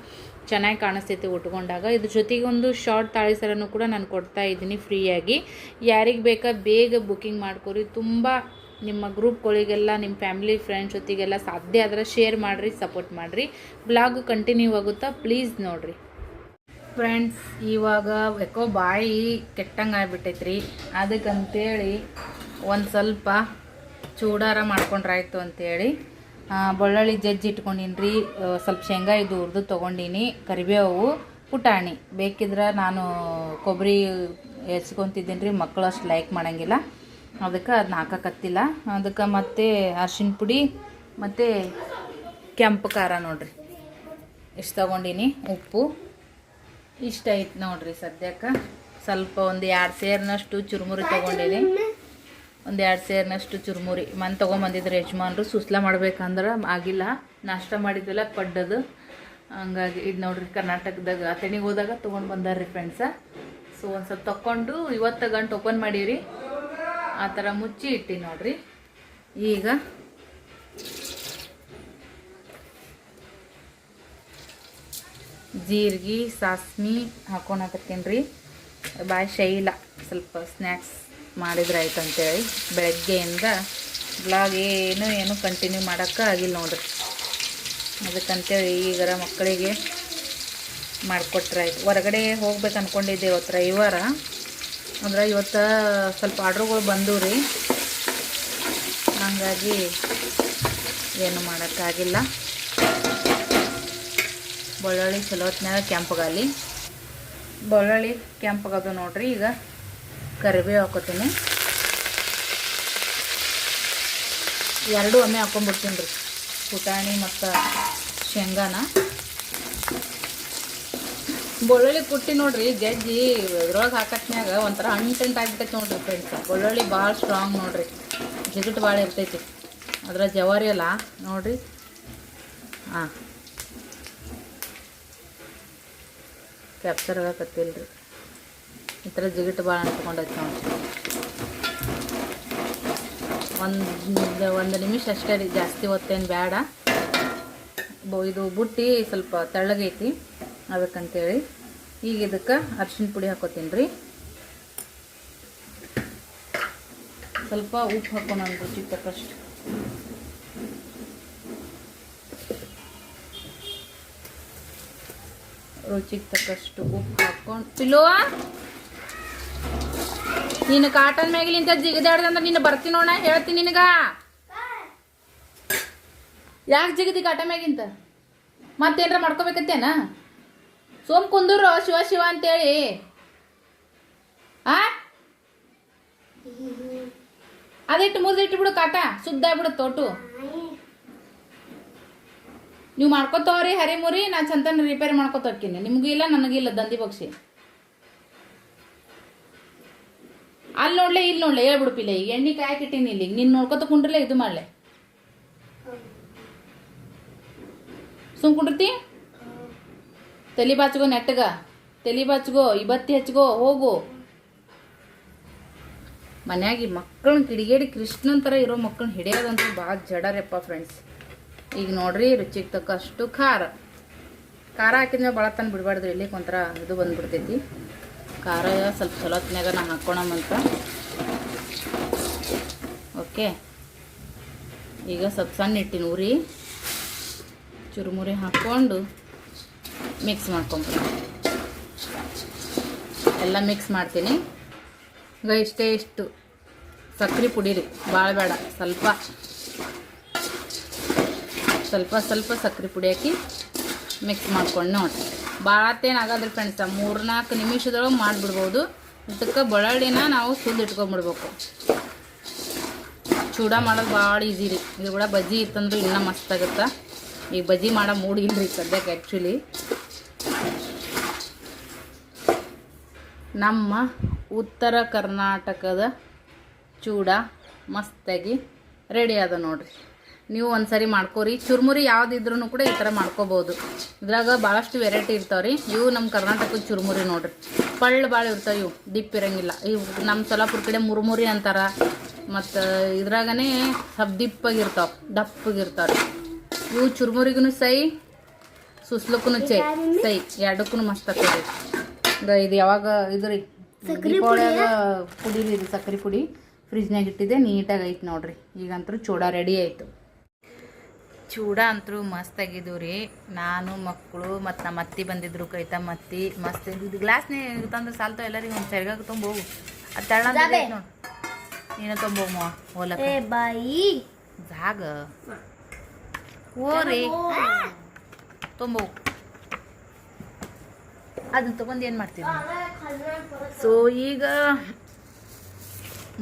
ಚೆನ್ನಾಗಿ ಕಾಣಿಸ್ತೈತಿ ಉಟ್ಕೊಂಡಾಗ ಇದ್ರ ಜೊತೆಗೆ ಒಂದು ಶಾರ್ಟ್ ತಾಳಿ ಸರನು ಕೂಡ ನಾನು ಕೊಡ್ತಾ ಇದ್ದೀನಿ ಫ್ರೀಯಾಗಿ ಯಾರಿಗೆ ಬೇಕಾ ಬೇಗ ಬುಕ್ಕಿಂಗ್ ಮಾಡ್ಕೊರಿ ತುಂಬ ನಿಮ್ಮ ಗ್ರೂಪ್ಗಳಿಗೆಲ್ಲ ನಿಮ್ಮ ಫ್ಯಾಮಿಲಿ ಫ್ರೆಂಡ್ಸ್ ಜೊತೆಗೆಲ್ಲ ಸಾಧ್ಯ ಆದರೆ ಶೇರ್ ಮಾಡಿರಿ ಸಪೋರ್ಟ್ ಮಾಡಿರಿ ಬ್ಲಾಗ್ ಕಂಟಿನ್ಯೂ ಆಗುತ್ತಾ ಪ್ಲೀಸ್ ನೋಡಿರಿ ಫ್ರೆಂಡ್ಸ್ ಇವಾಗ ಯಾಕೋ ಬಾಯಿ ಕೆಟ್ಟಂಗೆ ಆಗ್ಬಿಟ್ಟೈತ್ರಿ ಅದಕ್ಕಂತೇಳಿ ಒಂದು ಸ್ವಲ್ಪ ಚೂಡಾರ ಮಾಡ್ಕೊಂಡ್ರಾಯ್ತು ಅಂತೇಳಿ ಬೆಳ್ಳುಳ್ಳಿ ಜಜ್ಜಿ ಇಟ್ಕೊಂಡಿನಿ ರೀ ಸ್ವಲ್ಪ ಶೇಂಗಾ ಇದು ಹುರಿದು ತೊಗೊಂಡಿನಿ ಕರಿಬೇವು ಪುಟಾಣಿ ಬೇಕಿದ್ರೆ ನಾನು ಕೊಬ್ಬರಿ ಹೆಚ್ಕೊತಿದ್ದೀನಿ ರೀ ಮಕ್ಕಳು ಅಷ್ಟು ಲೈಕ್ ಮಾಡೋಂಗಿಲ್ಲ ಅದಕ್ಕೆ ಅದನ್ನ ಹಾಕಕತ್ತಿಲ್ಲ ಅದಕ್ಕೆ ಮತ್ತು ಅರ್ಶಿನ ಪುಡಿ ಮತ್ತು ಕೆಂಪು ಖಾರ ನೋಡ್ರಿ ಇಷ್ಟು ತೊಗೊಂಡಿನಿ ಉಪ್ಪು ಇಷ್ಟ ಐತೆ ನೋಡ್ರಿ ಸದ್ಯಕ್ಕೆ ಸ್ವಲ್ಪ ಒಂದು 2 ಸೇರಿನಷ್ಟು ಚುರುಮುರಿ ತೊಗೊಂಡಿನಿ ಒಂದು 2 ಸೇರಿನಷ್ಟು ಚುರುಮುರಿ ಮನೆ ತೊಗೊಂಬಂದಿದ್ರು ಯಜಮಾನ್ರು ಸುಸ್ಲ ಮಾಡ್ಬೇಕಂದ್ರೆ ಆಗಿಲ್ಲ ನಾಷ್ಟ ಮಾಡಿದ್ವಲ್ಲ ಪಡ್ಡದು ಹಂಗಾಗಿ ಇದು ನೋಡ್ರಿ ಕರ್ನಾಟಕದಾಗ ಅತಣಿಗೆ ಹೋದಾಗ ತೊಗೊಂಡು ಬಂದಾರ್ರಿ ಫ್ರೆಂಡ್ಸ ಸೊ ಒಂದು ಸ್ವಲ್ಪ ತೊಗೊಂಡು ಇವತ್ತು ಗಂಟು ಓಪನ್ ಮಾಡೀವ್ರಿ ಆ ಥರ ಮುಚ್ಚಿ ಇಟ್ಟು ನೋಡ್ರಿ ಈಗ ಜೀರಿಗೆ ಸಾಸ್ಮಿ ಹಾಕೊಳಕತ್ತೀನಿ ರೀ ಬಾಯ್ ಶೈಲ ಸ್ವಲ್ಪ ಸ್ನ್ಯಾಕ್ಸ್ ಮಾಡಿದ್ರೆ ಆಯ್ತು ಅಂತೇಳಿ ಬೆಳಗ್ಗೆಯಿಂದ ಬ್ಲಾಗ್ ಏನು ಕಂಟಿನ್ಯೂ ಮಾಡೋಕ್ಕೆ ಆಗಿಲ್ಲ ನೋಡ್ರಿ ಅದಕ್ಕಂತೇಳಿ ಈಗರ ಮಕ್ಕಳಿಗೆ ಮಾಡಿಕೊಟ್ರೆ ಆಯ್ತು ಹೊರಗಡೆ ಹೋಗ್ಬೇಕು ಅಂದ್ಕೊಂಡಿದ್ದೆ ಇವತ್ತು ರವಿವಾರ ಅಂದ್ರೆ ಇವತ್ತು ಸ್ವಲ್ಪ ಆರ್ಡ್ರುಗಳು ಬಂದವು ರೀ ಹಾಗಾಗಿ ಏನು ಮಾಡೋಕ್ಕಾಗಿಲ್ಲ ಬೆಳ್ಳುಳ್ಳಿ ಚಲೋ ಹೊತ್ನಾಗ ಕೆಂಪಗಾಲಿ ಬೆಳ್ಳುಳ್ಳಿ ಕೆಂಪಗದು ನೋಡ್ರಿ ಈಗ ಕರಿಬೇವು ಹಾಕೋತೀನಿ ಎರಡೂ ಒಮ್ಮೆ ಹಾಕೊಂಡ್ಬಿಡ್ತೀನಿ ರೀ ಪುಟಾಣಿ ಮತ್ತು ಶೇಂಗಾನ ಬೆಳ್ಳುಳ್ಳಿ ಕುಟ್ಟಿ ನೋಡ್ರಿ ಜಜ್ಜಿ ಇದ್ರೊಳಗೆ ಹಾಕತ್ನ್ಯಾಗ ಒಂಥರ ಅಂಟೆಂಟ್ ಆಗಿಬಿಟ್ಟೈತಿ ನೋಡ್ರಿ ಫ್ರೆಂಡ್ಸ್. ಬೆಳ್ಳುಳ್ಳಿ ಭಾಳ ಸ್ಟ್ರಾಂಗ್ ನೋಡ್ರಿ, ಜಿಗುಟು ಭಾಳ ಇರ್ತೈತಿ. ಅದ್ರ ಜವಾರಿ ಅಲ್ಲ ನೋಡ್ರಿ. ಹಾಂ ಕ್ಯಾಪ್ಚರ್ ಆಗಕತ್ತಿಲ್ರಿ, ಈ ಥರ ಜಿಗುಟು ಭಾಳ ಅಂಟ್ಕೊಂಡೈತಿ ನೋಡ್ರಿ. ಒಂದು ನಿಮಿಷ ಅಷ್ಟೇ ರೀ, ಜಾಸ್ತಿ ಹೊತ್ತೇನು ಬೇಡ. ಇದು ಬುಟ್ಟಿ ಸ್ವಲ್ಪ ತೆಳ್ಳಗೈತಿ ಅದಕ್ಕಂತೇಳಿ ಈಗ ಇದಕ್ಕೆ ಅರಿಶಿನ ಪುಡಿ ಹಾಕೋತೀನಿ ರೀ. ಸ್ವಲ್ಪ ಉಪ್ಪು ಹಾಕೋಣ ರುಚಿಗೆ ತಕ್ಕಷ್ಟು. ರುಚಿಗೆ ತಕ್ಕಷ್ಟು ಉಪ್ಪು ಹಾಕೊಂಡು ಪಿಲೋ ನೀನು ಕಾಟನ್ ಮ್ಯಾಗಿಲಿಂತ ಜಿಗದಾಡ್ದಂದ್ರೆ ನೀನು ಬರ್ತೀನಿ ನೋಡ, ಹೇಳ್ತೀನಿ ನಿನಗ. ಯಾಕೆ ಜಿಗದಿ ಕಾಟನ್ ಮ್ಯಾಗಿಂತ? ಮತ್ತೇನ್ರ ಮಾಡ್ಕೋಬೇಕತ್ತೇನ? ಸೋಮ್ ಕುಂದೂರು ಶಿವ ಶಿವ ಅಂತೇಳಿ. ಅದಿಟ್ಟು ಮುರಿದಿಟ್ಟು ಬಿಡು, ಕಾಟ ಸುದ್ದ ಬಿಡು ತೋಟು. ನೀವು ಮಾಡ್ಕೊತವ್ರಿ ಹರಿ ಮುರಿ, ನಾ ಚಂತನ ರಿಪೇರಿ ಮಾಡ್ಕೊತೋಕ್ಕಿನಿ. ನಿಮಗೂ ಇಲ್ಲ ನನಗೂ ಇಲ್ಲ ದಂಧಿ ಪಕ್ಷಿ. ಅಲ್ಲಿ ನೋಡ್ಲೆ ಇಲ್ಲಿ ನೋಡ್ಲೆ ಹೇಳ್ಬಿಡ್ಪಿಲ್ಲ. ಈಗ ಎಣ್ಣೆ ಕಾಯಕ್ಕಿಟ್ಟಿನಿ ಇಲ್ಲಿ, ನೀನು ನೋಡ್ಕೊತ ಕುಂಡ್ರಲ್ಲ ಇದು ಮಾಡ್ಲೆ. ಸುಮ್ ಕುಂಡಿರ್ತಿ? ತಲೆ ಬಾಚ್ಗೋ, ನೆಟ್ಟಗ ತಲೆ ಬಾಚ್ಗೋ, ಬತ್ತಿ ಹಚ್ಗೋ, ಹೋಗು. ಮನ್ಯಾಗಿ ಮಕ್ಕಳನ್ನ ಕಿಡಿಗೇಡಿ ಕೃಷ್ಣನ್ ಥರ ಇರೋ ಮಕ್ಕಳನ್ನ ಹಿಡಿಯೋದಂತೂ ಭಾಳ ಜಡರಪ್ಪ ಫ್ರೆಂಡ್ಸ್. ಈಗ ನೋಡ್ರಿ ರುಚಿಗೆ ತಕ್ಕಷ್ಟು ಖಾರ ಹಾಕಿದ್ಮೇಲೆ ಭಾಳ ತನ ಬಿಡಬಾರ್ದ್ರಿ, ಇಲ್ಲಿ ಒಂಥರ ಇದು ಬಂದ್ಬಿಡ್ತೈತಿ. ಖಾರ ಸ್ವಲ್ಪ ಚಲೋ ಹೊತ್ನ್ಯಾಗ ನಾ ಹಾಕ್ಕೊಳಮಂತ. ಓಕೆ, ಈಗ ಸ್ವಲ್ಪ ಸಣ್ಣ ಇಟ್ಟಿನ ಉರಿ ಚುರುಮುರಿ ಹಾಕ್ಕೊಂಡು ಮಿಕ್ಸ್ ಮಾಡ್ಕೊಂಬಿಡಿ. ಎಲ್ಲ ಮಿಕ್ಸ್ ಮಾಡ್ತೀನಿ. ಈಗ ಇಷ್ಟು ಸಕ್ಕರೆ ಪುಡಿ ರೀ, ಭಾಳ ಬೇಡ, ಸ್ವಲ್ಪ ಸಕ್ಕರೆ ಪುಡಿ ಹಾಕಿ ಮಿಕ್ಸ್ ಮಾಡ್ಕೊಂಡು ನೋಡಿರಿ. ಭಾಳ ಹೊತ್ತೇನು ಆಗೋದ್ರಿ ಫ್ರೆಂಡ್ಸ್, 3-4 ನಿಮಿಷದೊಳಗೆ ಮಾಡಿಬಿಡ್ಬೋದು. ಇದಕ್ಕೆ ಬೆಳ್ಳುಳ್ಳಿನ ನಾವು ಸುಲ್ದು ಇಟ್ಕೊಂಡ್ಬಿಡ್ಬೇಕು. ಚೂಡ ಮಾಡೋದು ಭಾಳ ಈಸಿ ರೀ. ಇದು ಕೂಡ ಬಜ್ಜಿ ಇತ್ತಂದ್ರೆ ಇನ್ನೂ ಮಸ್ತ್ ಆಗುತ್ತೆ. ಈಗ ಬಜ್ಜಿ ಮಾಡೋ ಮೂಡ್ ಇಲ್ರಿ ಸದ್ಯಕ್ಕೆ. ಆ್ಯಕ್ಚುಲಿ ನಮ್ಮ ಉತ್ತರ ಕರ್ನಾಟಕದ ಚೂಡ ಮಸ್ತಾಗಿ ರೆಡಿ ಅದ ನೋಡ್ರಿ. ನೀವು ಒಂದ್ಸರಿ ಮಾಡ್ಕೋರಿ. ಚುರುಮುರಿ ಯಾವುದಿದ್ರೂ ಕೂಡ ಈ ಥರ ಮಾಡ್ಕೋಬೋದು. ಇದ್ರಾಗ ಭಾಳಷ್ಟು ವೆರೈಟಿ ಇರ್ತಾವ್ರಿ. ಇವು ನಮ್ಮ ಕರ್ನಾಟಕದ ಚುರುಮುರಿ ನೋಡ್ರಿ, ಪಳ್ಳು ಭಾಳ ಇರ್ತಾವೆ. ಇವು ದಿಪ್ ಇರಂಗಿಲ್ಲ. ಇವು ನಮ್ಮ ಸೊಲ್ಲಾಪುರ ಕಡೆ ಮುರುಮುರಿ ಅಂತಾರೆ. ಮತ್ತು ಇದ್ರಾಗನೇ ಸ್ವಲ್ಪ ದಿಪ್ಪಾಗಿರ್ತಾವೆ, ದಪ್ಪಗಿರ್ತಾವೆ. ಇವು ಚುರುಮುರಿಗೂ ಸೈ, ಸುಸ್ಲಕ್ಕೂ ಸೈ, ಎರಡಕ್ಕೂ ಮಸ್ತ್ ಆಗ್ತದೆ. ಇದು ಯಾವಾಗ ಇದು ರೀ ದೀಪಾವಳಿಯಾಗ ಪುಡಿಲಿ ಇದು ಸಕ್ಕರೆ ಪುಡಿ ಫ್ರಿಜ್ನಾಗ ಇಟ್ಟಿದ್ದೆ, ನೀಟಾಗಿ ಐತೆ ನೋಡ್ರಿ. ಈಗಂತೂ ಚೂಡ ರೆಡಿ ಆಯಿತು. ಚೂಡ ಅಂತೂ ಮಸ್ತಾಗಿದ್ದು ರೀ. ನಾನು ಮಕ್ಕಳು ಮತ್ತು ನಮ್ಮ ಅತ್ತಿ ಬಂದಿದ್ರು, ಕೈತ ಮತ್ತಿ ಮಸ್ತ್ ಇದು ಗ್ಲಾಸ್ನೇ ತಂದ್ರೆ ಸಾಲ್ತಾವ ಎಲ್ಲರಿಗೆ. ಒಂದು ಸರಿಗಾಗ ತೊಂಬೋಗು, ಅದು ತಳ್ಳ ನೋಡಿ, ನೀನು ತೊಂಬೋಗಮ್ಮ ಹೋಲಕ್ಕ ಬಾಯಿ ಜಾಗ ಓರಿ ತೊಂಬೋಗು. ಅದನ್ನ ತೊಗೊಂಡು ಏನು ಮಾಡ್ತೀವಿ? ಸೊ ಈಗ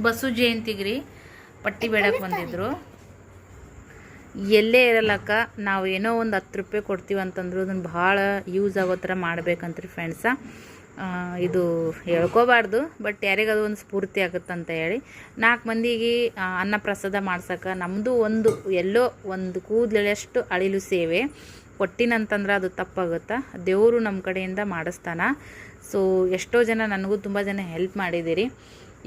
ಬಸು ಜಯಂತಿಗೆ ರೀ ಪಟ್ಟಿ ಬೇಡಕ್ಕೆ ಬಂದಿದ್ರು. ಎಲ್ಲೇ ಇರಲಕ್ಕ ನಾವು ಏನೋ ಒಂದು 10 ರೂಪಾಯಿ ಕೊಡ್ತೀವಿ ಅಂತಂದ್ರು ಅದನ್ನು ಭಾಳ ಯೂಸ್ ಆಗೋ ಥರ ಮಾಡ್ಬೇಕಂತ್ರಿ ಫ್ರೆಂಡ್ಸ. ಇದು ಹೇಳ್ಕೋಬಾರ್ದು, ಬಟ್ ಯಾರಿಗದು ಒಂದು ಸ್ಫೂರ್ತಿ ಆಗುತ್ತಂತ ಹೇಳಿ 4 ಮಂದಿಗೆ ಅನ್ನ ಪ್ರಸಾದ ಮಾಡ್ಸಕ್ಕೆ ನಮ್ಮದು ಎಲ್ಲೋ ಒಂದು ಕೂದಲೆಷ್ಟು ಅಳಿಲು ಸೇವೆ ಕೊಟ್ಟಿನಂತಂದ್ರೆ ಅದು ತಪ್ಪಾಗುತ್ತೆ. ದೇವರು ನಮ್ಮ ಕಡೆಯಿಂದ ಮಾಡಿಸ್ತಾನ. ಸೊ ಎಷ್ಟೋ ಜನ, ನನಗೂ ತುಂಬ ಜನ ಹೆಲ್ಪ್ ಮಾಡಿದ್ದೀರಿ.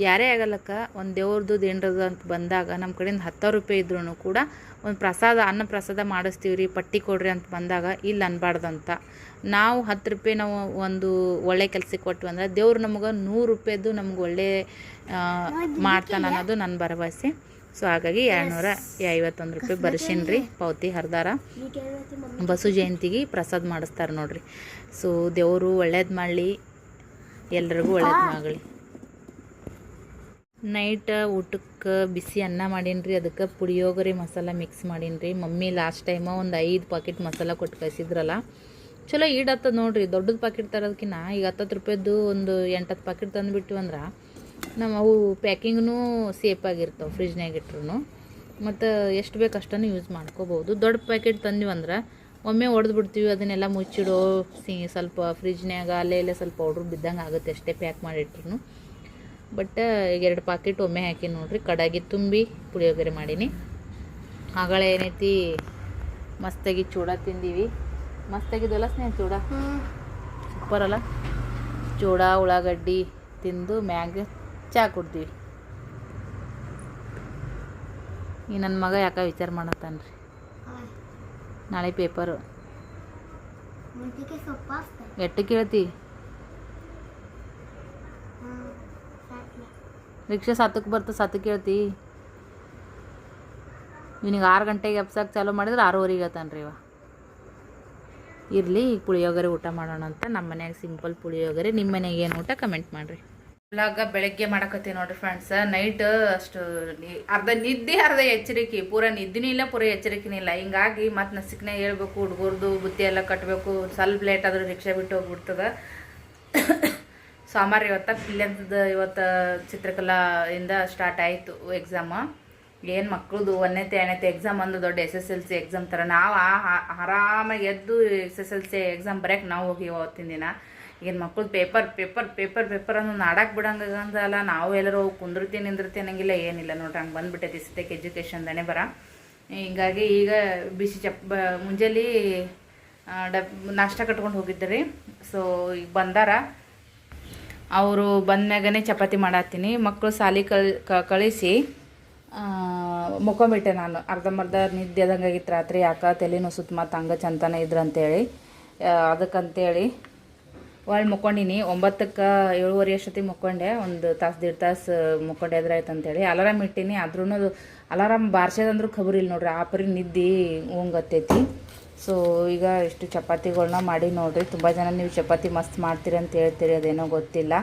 ಯಾರೇ ಆಗಲ್ಲಕ್ಕ ಒಂದು ದೇವ್ರದ್ದು ದೇಣ್ರದ್ದು ಅಂತ ಬಂದಾಗ ನಮ್ಮ ಕಡೆಯಿಂದ 10 ರೂಪಾಯಿ ಇದ್ರೂ ಕೂಡ ಒಂದು ಪ್ರಸಾದ, ಅನ್ನ ಪ್ರಸಾದ ಮಾಡಿಸ್ತೀವಿ ರೀ, ಪಟ್ಟಿ ಕೊಡ್ರಿ ಅಂತ ಬಂದಾಗ ಇಲ್ಲಿ ಅನ್ಬಾರ್ದಂತ. ನಾವು 10 ರೂಪಾಯಿ ನಾವು ಒಂದು ಒಳ್ಳೆ ಕೆಲಸಕ್ಕೆ ಕೊಟ್ವಿ ಅಂದ್ರೆ ದೇವ್ರು ನಮಗೆ 100 ರೂಪಾಯಿದ್ದು ನಮ್ಗೆ ಒಳ್ಳೆ ಮಾಡ್ತಾನೆ ಅನ್ನೋದು ನನ್ನ ಭರವಸೆ. ಸೊ ಹಾಗಾಗಿ 251 ರೂಪಾಯಿ ಬರ್ಸಿನಿ ರೀ ಪಾವತಿ ಹರಿದಾರ. ಬಸು ಜಯಂತಿಗೆ ಪ್ರಸಾದ ಮಾಡಿಸ್ತಾರೆ ನೋಡ್ರಿ. ಸೊ ದೇವರು ಒಳ್ಳೇದು ಮಾಡಲಿ, ಎಲ್ರಿಗೂ ಒಳ್ಳೇದು ಮಾಡಲಿ. ನೈಟ್ ಊಟಕ್ಕೆ ಬಿಸಿ ಅನ್ನ ಮಾಡೀನಿ ರೀ. ಅದಕ್ಕೆ ಪುಳಿಯೋಗರೆ ಮಸಾಲ ಮಿಕ್ಸ್ ಮಾಡೀನಿ ರೀ. ಮಮ್ಮಿ ಲಾಸ್ಟ್ ಟೈಮ ಒಂದು 5 ಪಾಕೆಟ್ ಮಸಾಲ ಕೊಟ್ಟು ಕಳಿಸಿದ್ರಲ್ಲ, ಚಲೋ ಈಡತ್ತದ ನೋಡ್ರಿ. ದೊಡ್ಡದು ಪಾಕೆಟ್ ತರೋದಕ್ಕಿಂತ ಈಗ 10 ರೂಪಾಯಿದ್ದು ಒಂದು 8-10 ಪಾಕೆಟ್ ತಂದುಬಿಟ್ಟಿವಂದ್ರೆ ನಾವು ಅವು ಪ್ಯಾಕಿಂಗ್ನೂ ಸೇಫಾಗಿರ್ತಾವೆ ಫ್ರಿಜ್ನಾಗ ಇಟ್ರು. ಮತ್ತು ಎಷ್ಟು ಬೇಕು ಅಷ್ಟನ್ನು ಯೂಸ್ ಮಾಡ್ಕೋಬೋದು. ದೊಡ್ಡ ಪ್ಯಾಕೆಟ್ ತಂದಿವಂದ್ರೆ ಒಮ್ಮೆ ಒಡೆದು ಬಿಡ್ತೀವಿ, ಅದನ್ನೆಲ್ಲ ಮುಚ್ಚಿಡೋ ಸ್ವಲ್ಪ ಫ್ರಿಜ್ನ್ಯಾಗ ಅಲ್ಲೇ ಇಲ್ಲೇ ಸ್ವಲ್ಪ ಪೌಡ್ರ್ ಬಿದ್ದಂಗೆ ಆಗುತ್ತೆ ಅಷ್ಟೇ ಪ್ಯಾಕ್ ಮಾಡಿಟ್ರು. ಬಟ್ ಈಗ 2 ಪಾಕೆಟ್ ಒಮ್ಮೆ ಹಾಕಿ ನೋಡ್ರಿ, ಕಡಾಗಿ ತುಂಬಿ ಪುಳಿಯೋಗರೆ ಮಾಡೀನಿ. ಆಗಳ ಏನೈತಿ ಮಸ್ತಾಗಿ ಚೂಡ ತಿಂದೀವಿ. ಮಸ್ತಾಗಿದ್ದಲ್ಲ ಸ್ನೇಹ ಚೂಡ, ಸೂಪರ್ ಅಲ್ಲ. ಚೂಡ ಉಳ್ಳಾಗಡ್ಡಿ ತಿಂದು ಮ್ಯಾಗ ಚಹಾ ಕುಡ್ತೀವಿ. ಈ ನನ್ನ ಮಗ ಯಾಕೆ ವಿಚಾರ ಮಾಡತ್ತಾನ್ರಿ, ನಾಳೆ ಪೇಪರು ಎಟ್ಟು ಕೇಳ್ತಿ? ರಿಕ್ಷಾ 7ಕ್ಕೆ ಬರ್ತ 7ಕ್ಕೆ ಕೇಳ್ತಿ? ಇವನಿಗೆ 6 ಗಂಟೆಗೆ ಎಬ್ಸಕ್ಕೆ ಚಾಲೂ ಮಾಡಿದ್ರೆ 6:15 ಆತಾನ್ರಿ ಇವ. ಇರಲಿ, ಈಗ ಪುಳಿಯೋಗರೆ ಊಟ ಮಾಡೋಣ ಅಂತ. ನಮ್ಮ ಮನ್ಯಾಗ ಸಿಂಪಲ್ ಪುಳಿಯೋಗರೆ. ನಿಮ್ಮ ಮನೆಗೆ ಏನು ಊಟ ಕಮೆಂಟ್ ಮಾಡಿರಿ. ಇವಾಗ ಬೆಳಗ್ಗೆ ಮಾಡಕತ್ತೀವಿ ನೋಡಿರಿ ಫ್ರೆಂಡ್ಸ್. ನೈಟ್ ಅಷ್ಟು ಅರ್ಧ ನಿದ್ದೆ ಅರ್ಧ ಎಚ್ಚರಿಕೆ, ಪೂರ ನಿದ್ದೆನೂ ಇಲ್ಲ ಪೂರ ಎಚ್ಚರಿಕೆನೂ ಇಲ್ಲ. ಹಿಂಗಾಗಿ ಮತ್ತು ನಸಿಕ್ನಾಗ ಹೇಳ್ಬೇಕು, ಹುಡುಗರ್ದು ಬುತ್ತಿ ಎಲ್ಲ ಕಟ್ಟಬೇಕು. ಸ್ವಲ್ಪ ಲೇಟ್ ಆದರೂ ರಿಕ್ಷಾ ಬಿಟ್ಟು ಹೋಗ್ಬಿಡ್ತದೆ. ಸೋಮವಾರ ಇವತ್ತು ಇವತ್ತು ಚಿತ್ರಕಲಾ ಇಂದ ಸ್ಟಾರ್ಟ್ ಆಯಿತು ಎಕ್ಸಾಮ. ಏನು ಮಕ್ಕಳದು 1ನೇ 2ನೇ ಎಕ್ಸಾಮ್ ಒಂದು ದೊಡ್ಡ SSLC ಎಕ್ಸಾಮ್ ಥರ. ನಾವು ಆರಾಮಾಗಿ ಎದ್ದು SSLC ಎಕ್ಸಾಮ್ ಬರೆಯೋಕೆ ನಾವು ಹೋಗಿ ಅವತ್ತಿನ ದಿನ. ಈಗಿನ ಮಕ್ಕಳು ಪೇಪರ್ ಪೇಪರ್ ಪೇಪರ್ ಪೇಪರ್ ಅನ್ನೋ ನಾಡಕ್ಕೆ ಬಿಡಂಗಂದಲ್ಲ. ನಾವು ಎಲ್ಲರೂ ಹೋಗಿ ಕುಂದಿರ್ತೀನಿ ನಿಂದಿರ್ತೀನಿ ಅನ್ನಂಗಿಲ್ಲ, ಏನಿಲ್ಲ ನೋಡ್ರಿ. ಹಂಗೆ ಬಂದುಬಿಟ್ಟೈತಿ ಸಿಸ್ಟೆಕ್ ಎಜುಕೇಷನ್ದಾನೆ ಬರ. ಹಿಂಗಾಗಿ ಈಗ ಬಿಸಿ ಮುಂಜಾನೆ ನಾಷ್ಟ ಕಟ್ಕೊಂಡು ಹೋಗಿದ್ದೆ. ಸೊ ಈಗ ಬಂದಾರ, ಅವರು ಬಂದ್ಮ್ಯಾಗನೇ ಚಪಾತಿ ಮಾಡತ್ತೀನಿ. ಮಕ್ಕಳು ಸಾಲಿ ಕಳಿಸಿ ಮುಕ್ಕೊಂಬಿಟ್ಟೆ ನಾನು. ಅರ್ಧಂಬರ್ಧ ನಿದ್ದೆ ಆದಂಗಾಗಿತ್ತು ರಾತ್ರಿ. ಯಾಕೆ ತಲೆನೂ ಸುತ್ತ ಮತ್ತು ಹಂಗೆ ಚಂತನ ಇದ್ರು ಅಂತೇಳಿ, ಅದಕ್ಕಂತೇಳಿ ಒಳ್ಳೆ ಮುಕ್ಕೊಂಡಿನಿ. 9ಕ್ಕೆ 7:30 ಅಷ್ಟೊತ್ತಿಗೆ ಮುಕ್ಕೊಂಡೆ. 1 ತಾಸು 1.5 ತಾಸು ಮುಕ್ಕೊಂಡೆ ಎದ್ರಾಯ್ತು ಅಂತೇಳಿ ಅಲಾರಾಮ್ ಇಟ್ಟೀನಿ. ಆದ್ರೂ ಅಲಾರಾಮ್ ಬಾರ್ಸೋದಂದ್ರೂ ಖಬರಿಲ್ಲ ನೋಡ್ರಿ, ಆ ಪರಿ ನಿದ್ದೆ ಹೋಗತ್ತೈತಿ. ಸೊ ಈಗ ಇಷ್ಟು ಚಪಾತಿಗಳನ್ನ ಮಾಡಿ ನೋಡ್ರಿ. ತುಂಬ ಜನ ನೀವು ಚಪಾತಿ ಮಸ್ತ್ ಮಾಡ್ತೀರಿ ಅಂತ ಹೇಳ್ತೀರಿ, ಅದೇನೋ ಗೊತ್ತಿಲ್ಲ.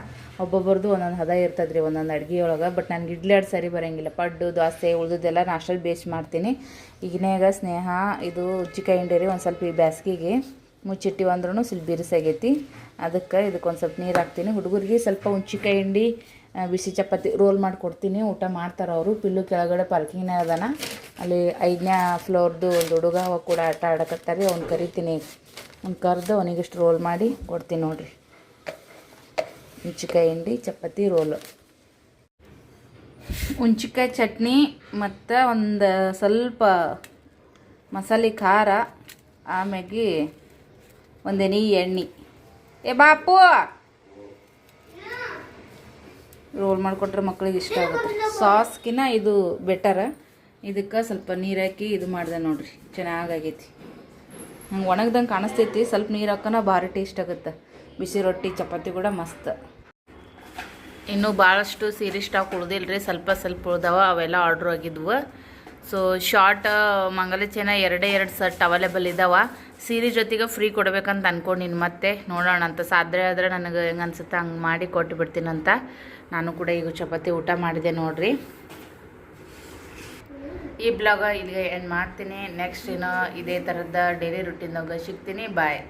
ಒಬ್ಬೊಬ್ರದ್ದು ಒಂದೊಂದು ಹದ ಇರ್ತದ್ರಿ ಒಂದೊಂದು ಅಡುಗೆ ಒಳಗೆ. ಬಟ್ ನನಗೆ ಇಡ್ಲಿ ಸರಿ ಬರೋಂಗಿಲ್ಲ. ಪಡ್ಡು ದೋಸೆ ಉಳಿದೆಲ್ಲ ನಾಷ್ಟಲ್ಲಿ ಬೇಸ್ ಮಾಡ್ತೀನಿ. ಈಗಿನಾಗ ಸ್ನೇಹ ಇದು ಉಜ್ಜಿಕಾಯಿ ಹಿಂಡಿ ಒಂದು ಸ್ವಲ್ಪ ಈ ಬ್ಯಾಸ್ಗಿಗೆ ಮುಚ್ಚಿಟ್ಟಿವಿ ಅಂದ್ರೂ ಸ್ವಲ್ಪ ಬಿರುಸಾಗೈತಿ. ಅದಕ್ಕೆ ಇದಕ್ಕೊಂದು ಸ್ವಲ್ಪ ನೀರು ಹಾಕ್ತೀನಿ. ಹುಡುಗರಿಗೆ ಸ್ವಲ್ಪ ಹುಂಚಿಕಾಯಿ ಹಿಂಡಿ ಬಿಸಿ ಚಪಾತಿ ರೋಲ್ ಮಾಡಿ ಕೊಡ್ತೀನಿ, ಊಟ ಮಾಡ್ತಾರೆ ಅವರು. ಪಿಲ್ಲು ಕೆಳಗಡೆ ಪಾರ್ಕಿಂಗ್ನೇ ಅದಾನ, ಅಲ್ಲಿ 5ನೇ ಫ್ಲೋರ್ದು ಒಂದು ಹುಡುಗ ಅವ ಕೂಡ ಆಟ ಆಡಕತ್ತಾರೆ. ಅವ್ನು ಕರಿತೀನಿ, ಅವ್ನು ಕರೆದು ಅವನಿಗಿಷ್ಟು ರೋಲ್ ಮಾಡಿ ಕೊಡ್ತೀನಿ ನೋಡಿರಿ. ಹುಂಚಿಕಾಯಿ ಹಿಂಡಿ ಚಪಾತಿ ರೋಲು, ಹುಂಚಿಕಾಯಿ ಚಟ್ನಿ ಮತ್ತು ಒಂದು ಸ್ವಲ್ಪ ಮಸಾಲೆ ಖಾರ, ಆಮ್ಯಾಗೆ ಒಂದೇನಿ ಎಣ್ಣೆ. ಏ ಬಾಪು ರೋಲ್ ಮಾಡಿಕೊಟ್ರೆ ಮಕ್ಳಿಗೆ ಇಷ್ಟ ಆಗುತ್ತೆ. ಸಾಸ್ಗಿನ ಇದು ಬೆಟರ. ಇದಕ್ಕೆ ಸ್ವಲ್ಪ ನೀರು ಹಾಕಿ ಇದು ಮಾಡಿದೆ ನೋಡ್ರಿ, ಚೆನ್ನಾಗೈತಿ. ಹಂಗೆ ಒಣಗ್ದಂಗೆ ಕಾಣಿಸ್ತೈತಿ. ಸ್ವಲ್ಪ ನೀರು ಹಾಕೋಣ ಭಾರಿ ಟೇಸ್ಟ್ ಆಗುತ್ತೆ. ಬಿಸಿ ರೊಟ್ಟಿ ಚಪಾತಿ ಕೂಡ ಮಸ್ತ್. ಇನ್ನೂ ಭಾಳಷ್ಟು ಸೀರೆ ಸ್ಟಾಕ್ ಉಳ್ದಿಲ್ಲ ರೀ, ಸ್ವಲ್ಪ ಉಳ್ದವ. ಅವೆಲ್ಲ ಆರ್ಡ್ರ್ ಆಗಿದ್ವು. ಸೊ ಶಾರ್ಟ್ ಮಂಗಲ ಚೈನ 2 ಸೆಟ್ ಅವೈಲೇಬಲ್ ಇದ್ದಾವೆ. ಸೀರೆ ಜೊತೆಗೆ ಫ್ರೀ ಕೊಡ್ಬೇಕಂತ ಅಂದ್ಕೊಂಡಿನಿ. ಮತ್ತೆ ನೋಡೋಣ ಅಂತ, ಸಾಧ್ಯ ಆದರೆ ನನಗೆ ಹೆಂಗೆ ಅನ್ಸುತ್ತೆ ಹಂಗೆ ಮಾಡಿ ಕೊಟ್ಟು ಬಿಡ್ತೀನಂತ. ನಾನು ಕೂಡ ಈಗ ಚಪಾತಿ ಊಟ ಮಾಡಿದೆ ನೋಡ್ರಿ. ಈ ಬ್ಲಾಗ ಇಲ್ಲಿಗೆ ಎಂಡ್ ಮಾಡ್ತೀನಿ. ನೆಕ್ಸ್ಟ್ ಏನೋ ಇದೇ ಥರದ ಡೈಲಿ ರುಟೀನ್ದಾಗ ಸಿಗ್ತೀನಿ. ಬಾಯ್.